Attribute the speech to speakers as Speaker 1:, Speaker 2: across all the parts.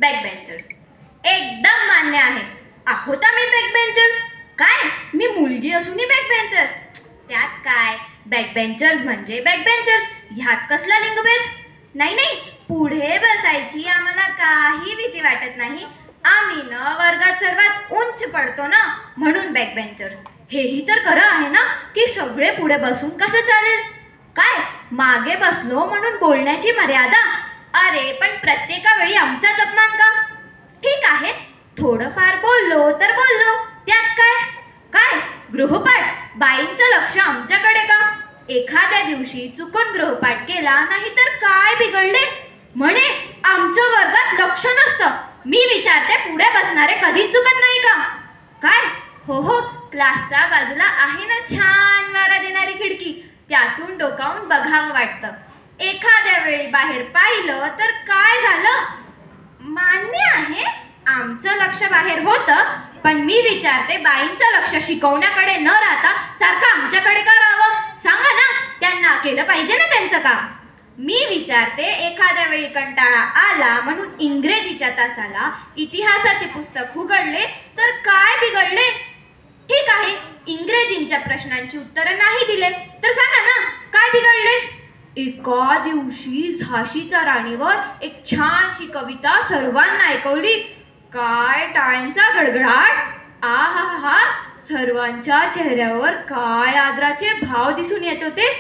Speaker 1: बॅकबेंचर्स. एकदम मान्य आहे. आहोत आम्ही बॅकबेंचर्स. काय, मी मुलगी असूनही बॅकबेंचर्स? त्यात काय, बॅकबेंचर्स म्हणजे बॅकबेंचर्स, ह्यात कसला लिंगभेद? नाही नाही, पुढे बसायची आम्हाला काही भीती वाटत नाही. आम्ही न वर्गात सर्वात उंच पडतो ना, म्हणून बॅकबेंचर्स. हेही तर खरं आहे ना की सगळे पुढे बसून कसं चालेल? काय, मागे बसलो म्हणून बोलण्याची मर्यादा? अरे पण प्रत्येका वेळी आमचाच अपमान का? ठीक आहे, थोडंफार बोललो तर बोललो, त्यात काय? काय, गृहपाठ? बाईंचं लक्ष आमच्याकडे का? एखाद्या दिवशी चुकून गृहपाठ केला नाही तर काय बिघडले? म्हणे आमचं वर्गात लक्ष नसतं. मी विचारते, पुढे बसणारे कधीच चुकत नाही का? काय, हो हो, क्लासच्या बाजूला आहे ना छान वारा देणारी खिडकी, त्यातून डोकावून बघावं वाटतं. एखाद्या वेळी बाहेर पाहिलं तर काय झालं? मान्य आहे, आमचं लक्ष बाहेर होतं, पण मी विचारते, बाईंचं लक्ष शिकवण्याकडे न राहता सारखं आमच्याकडे का राहावं? सांगा ना, त्यांना केलं पाहिजे ना त्यांचं काम. मी विचारते, एखाद्या वेळी कंटाळा आला म्हणून इंग्रजीच्या तासाला इतिहासाचे पुस्तक उघडले तर काय बिघडले? ठीक आहे, इंग्रजींच्या प्रश्नांची उत्तरं नाही दिले तर सांगा ना, काय बिघडले? एका दिवशी झाशीच्या राणीवर एक छानशी कविता सर्वांना ऐकवली. काय टाळ्यांचा गडगडाट! आहाहा, सर्वांच्या चेहऱ्यावर काय आदराचे भाव दिसून येत होते.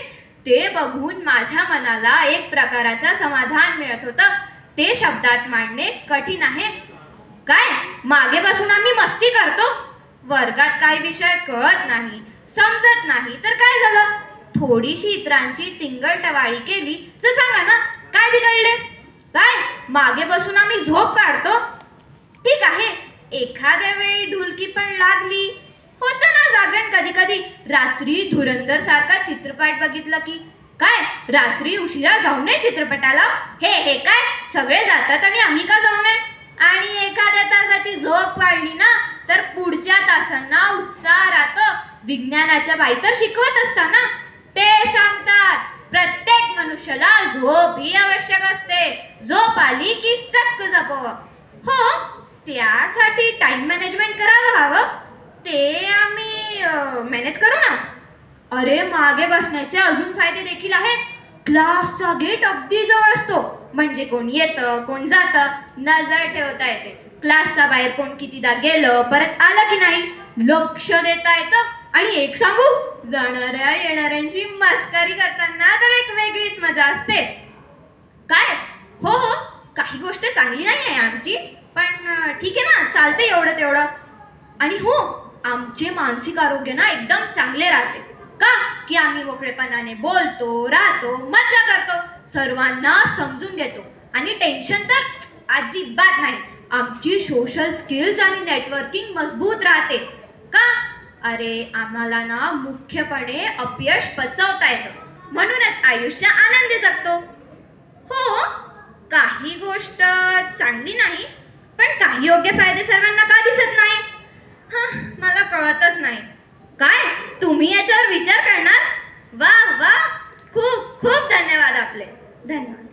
Speaker 1: ते बघून माझ्या मनाला एक प्रकाराचं समाधान मिळत होतं. ते शब्दात मांडणे कठीण आहे. काय, मागे बसून आम्ही मस्ती करतो? वर्गात काही विषय कळत नाही, समजत नाही तर काय झालं? थोडीशी इतरांची टिंगलटवाळी केली तर सांगा ना, काय बिघडले? काय, मागे बसून आम्ही झोप काढतो? ठीक आहे, एखाद्या वेळी ढुलकी पण लागली. होतं ना जागरण कधी कधी. रात्री धुरंधर सारखा चित्रपट बघितलं की. काय, रात्री उशिरा जाऊ नये चित्रपटाला? हे काय, सगळे जातात आणि आम्ही का जाऊ नये? आणि एखाद्या तासाची झोप काढली ना तर पुढच्या तासांना उत्साह राहतो. विज्ञानाच्या बाई तर शिकवत असताना ते सांगतात, प्रत्येक मनुष्याला झोप ही आवश्यक असते. झोप आली की चक्क जपावं. हो, त्यासाठी टाइम मॅनेजमेंट करावं हवं. ते आम्ही मॅनेज करू ना. अरे, मागे बसण्याचे अजून फायदे देखील आहेत. क्लासचा गेट अगदी जवळ असतो, म्हणजे कोण येतं कोण जातं नजर ठेवता येते. क्लासच्या बाहेर कोण कितीदा गेलं परत आलं की नाही लक्ष देता येतं. आणि एक सांगू, जाणाऱ्या येणाऱ्यांची मस्करी करताना तर एक वेगळीच मजा असते. काय, हो हो, काही गोष्ट चांगली नाही आहे आमची, पण ठीक आहे ना, चालते एवढं तेवढं. आणि हो, आमचे मानसिक आरोग्य ना एकदम चांगले राहते. का, की आम्ही मोकळेपणाने बोलतो, राहतो, मज्जा करतो, सर्वांना समजून घेतो आणि टेन्शन तर अजिबात नाही. आमची सोशल स्किल्स आणि नेटवर्किंग मजबूत राहते. का, अरे आम्हाला ना मुख्यपणे अपयश पचवता येतं, म्हणूनच आयुष्य आनंदी जगतो. हो, काही गोष्ट चांगली नाही, पण काही योग्य फायदे सर्वांना का दिसत नाही? मला कळतच नाही. काय, तुम्ही याच्यावर विचार करणार? वा वा, खूप खूप धन्यवाद आपले. धन्यवाद.